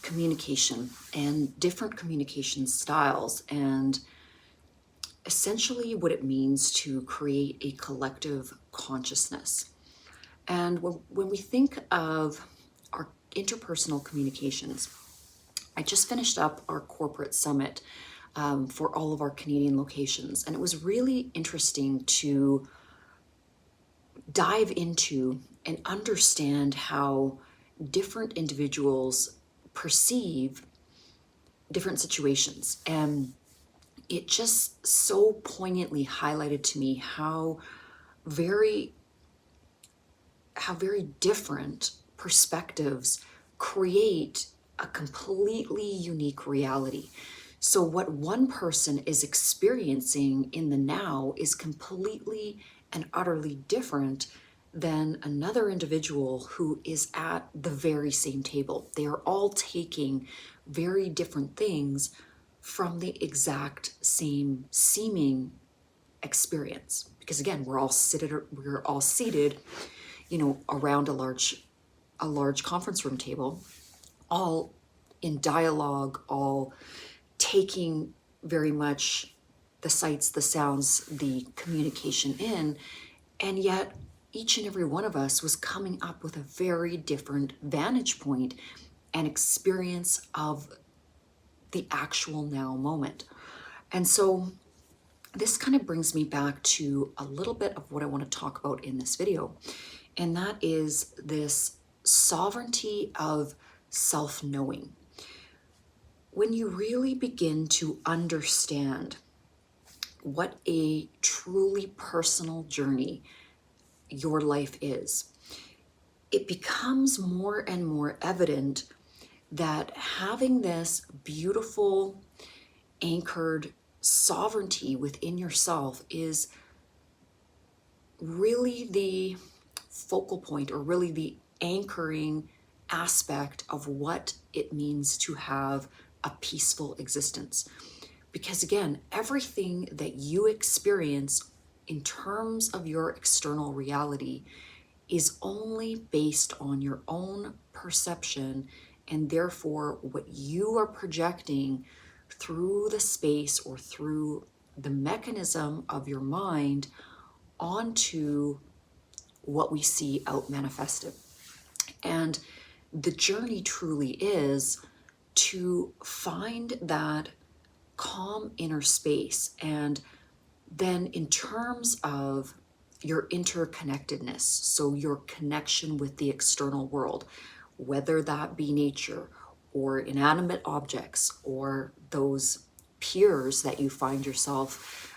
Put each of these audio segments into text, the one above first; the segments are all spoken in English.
communication and different communication styles, and essentially what it means to create a collective consciousness. And when we think of our interpersonal communications, I just finished up our corporate summit for all of our Canadian locations, and it was really interesting to dive into and understand how different individuals perceive different situations. And it just so poignantly highlighted to me how very different perspectives create a completely unique reality. So what one person is experiencing in the now is completely and utterly different than another individual who is at the very same table. They are all taking very different things from the exact same seeming experience. Because again, we're all seated, around a large conference room table, all in dialogue, all taking very much the sights, the sounds, the communication in, and yet each and every one of us was coming up with a very different vantage point and experience of the actual now moment. And so this kind of brings me back to a little bit of what I want to talk about in this video, and that is this sovereignty of self-knowing. When you really begin to understand what a truly personal journey your life is, it becomes more and more evident that having this beautiful, anchored sovereignty within yourself is really the focal point, or really the anchoring aspect of what it means to have a peaceful existence. Because again, everything that you experience in terms of your external reality is only based on your own perception, and therefore what you are projecting through the space or through the mechanism of your mind onto what we see out manifested. And the journey truly is to find that calm inner space. And then in terms of your interconnectedness, so your connection with the external world, whether that be nature or inanimate objects or those peers that you find yourself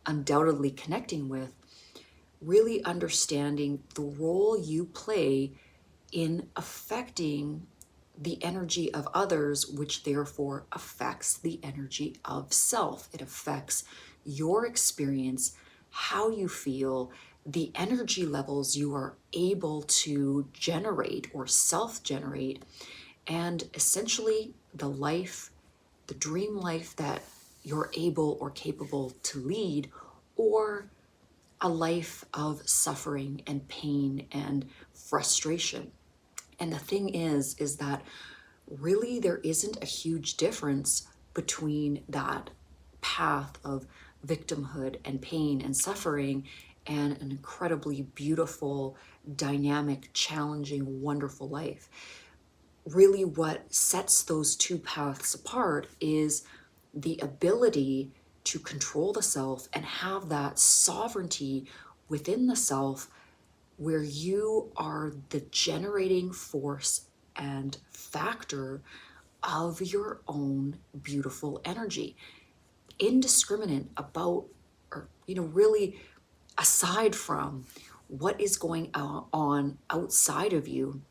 undoubtedly connecting with, really understanding the role you play in affecting the energy of others, which therefore affects the energy of self. It affects your experience, how you feel, the energy levels you are able to generate or self-generate, and essentially the life, the dream life that you're able or capable to lead, or a life of suffering and pain and frustration. And the thing is that really there isn't a huge difference between that path of victimhood and pain and suffering and an incredibly beautiful, dynamic, challenging, wonderful life. Really what sets those two paths apart is the ability to control the self and have that sovereignty within the self, where you are the generating force and factor of your own beautiful energy, indiscriminate about, or really aside from what is going on outside of you.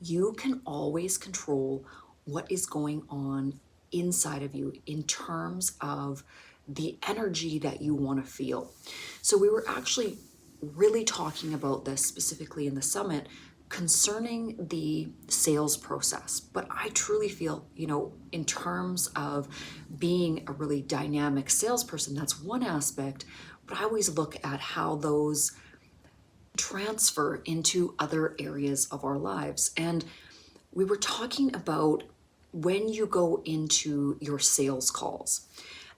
You can always control what is going on inside of you in terms of the energy that you want to feel. So we were actually really talking about this specifically in the summit concerning the sales process. But I truly feel, in terms of being a really dynamic salesperson, that's one aspect, but I always look at how those transfer into other areas of our lives. And we were talking about when you go into your sales calls,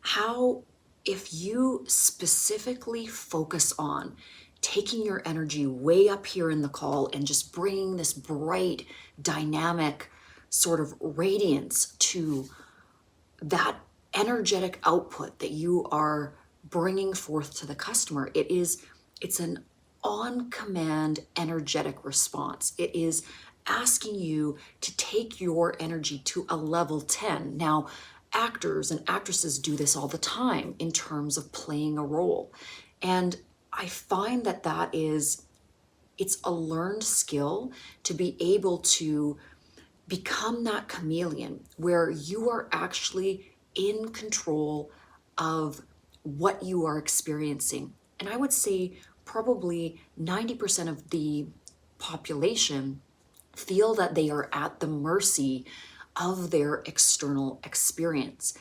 how if you specifically focus on taking your energy way up here in the call and just bringing this bright, dynamic sort of radiance to that energetic output that you are bringing forth to the customer, it's an on command energetic response. It is asking you to take your energy to a level 10. Now, actors and actresses do this all the time in terms of playing a role. And I find that it's a learned skill to be able to become that chameleon where you are actually in control of what you are experiencing. And I would say probably 90% of the population feel that they are at the mercy of their external experience.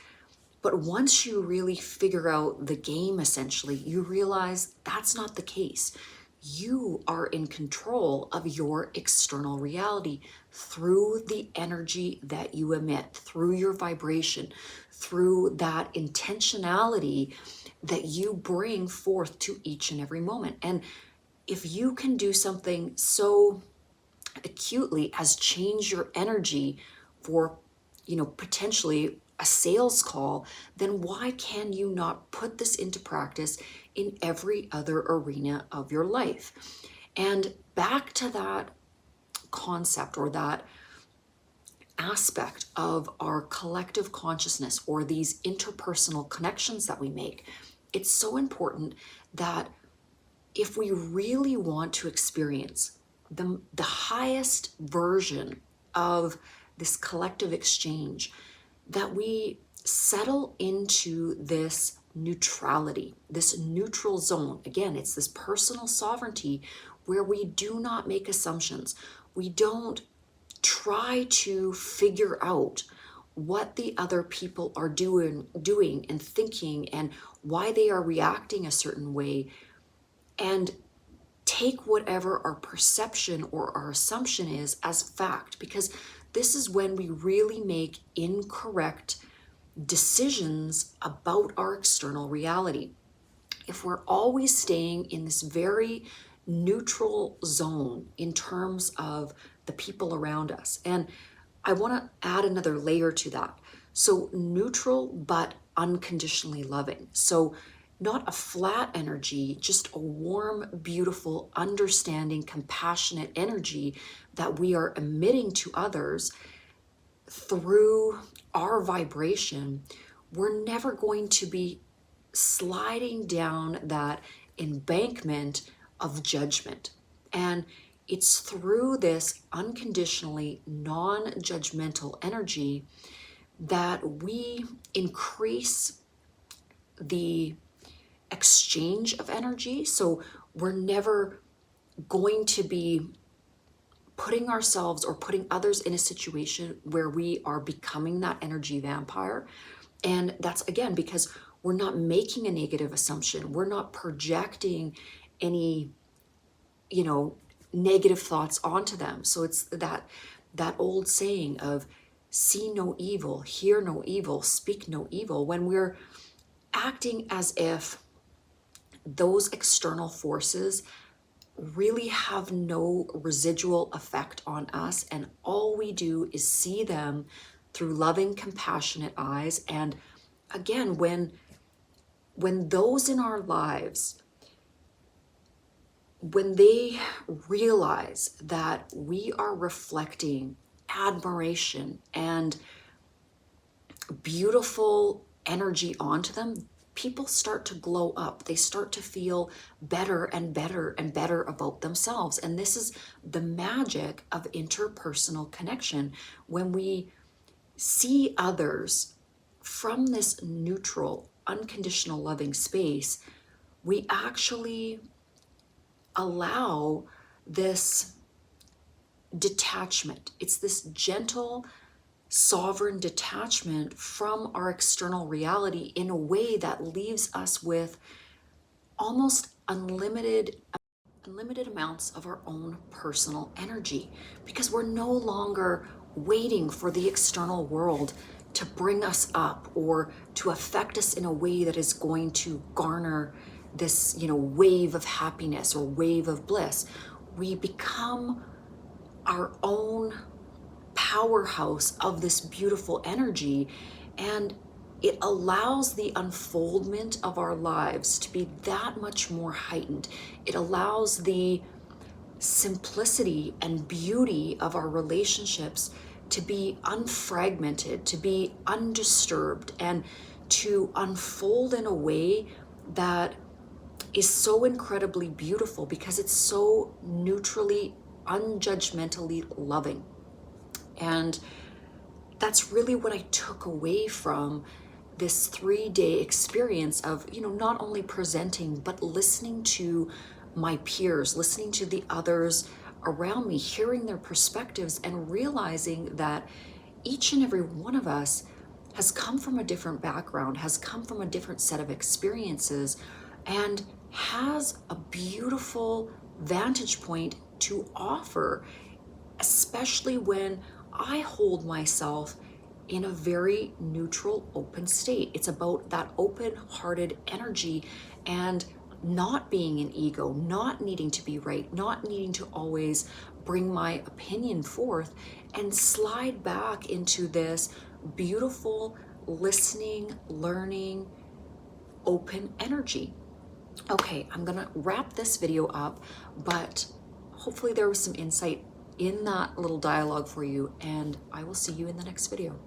But once you really figure out the game, essentially, you realize that's not the case. You are in control of your external reality through the energy that you emit, through your vibration, through that intentionality that you bring forth to each and every moment. And if you can do something so acutely as change your energy for, potentially a sales call, then why can you not put this into practice in every other arena of your life? And back to that concept or that aspect of our collective consciousness or these interpersonal connections that we make, it's so important that if we really want to experience the highest version of this collective exchange, that we settle into this neutrality, this neutral zone. Again, it's this personal sovereignty where we do not make assumptions. We don't try to figure out what the other people are doing and thinking and why they are reacting a certain way, and take whatever our perception or our assumption is as fact, because this is when we really make incorrect decisions about our external reality. If we're always staying in this very neutral zone in terms of the people around us, and I want to add another layer to that. So neutral, but unconditionally loving. So not a flat energy, just a warm, beautiful, understanding, compassionate energy that we are emitting to others through our vibration. We're never going to be sliding down that embankment of judgment. And it's through this unconditionally non-judgmental energy that we increase the exchange of energy. So we're never going to be putting ourselves or putting others in a situation where we are becoming that energy vampire. And that's, again, because we're not making a negative assumption. We're not projecting any, negative thoughts onto them. So it's that old saying of see no evil, hear no evil, speak no evil, when we're acting as if those external forces really have no residual effect on us, and all we do is see them through loving, compassionate eyes. And again, when those in our lives, when they realize that we are reflecting admiration and beautiful energy onto them, people start to glow up. They start to feel better and better and better about themselves. And this is the magic of interpersonal connection. When we see others from this neutral, unconditional loving space, we actually allow this detachment. It's this gentle, sovereign detachment from our external reality in a way that leaves us with almost unlimited amounts of our own personal energy, because we're no longer waiting for the external world to bring us up or to affect us in a way that is going to garner this, wave of happiness or wave of bliss. We become our own powerhouse of this beautiful energy, and it allows the unfoldment of our lives to be that much more heightened. It allows the simplicity and beauty of our relationships to be unfragmented, to be undisturbed, and to unfold in a way that is so incredibly beautiful because it's so neutrally, unjudgmentally loving. And that's really what I took away from this 3-day experience of, not only presenting, but listening to my peers, listening to the others around me, hearing their perspectives, and realizing that each and every one of us has come from a different background, has come from a different set of experiences, and has a beautiful vantage point to offer, especially when I hold myself in a very neutral, open state. It's about that open-hearted energy and not being an ego, not needing to be right, not needing to always bring my opinion forth, and slide back into this beautiful, listening, learning, open energy. Okay, I'm gonna wrap this video up, but hopefully there was some insight in that little dialogue for you, and I will see you in the next video.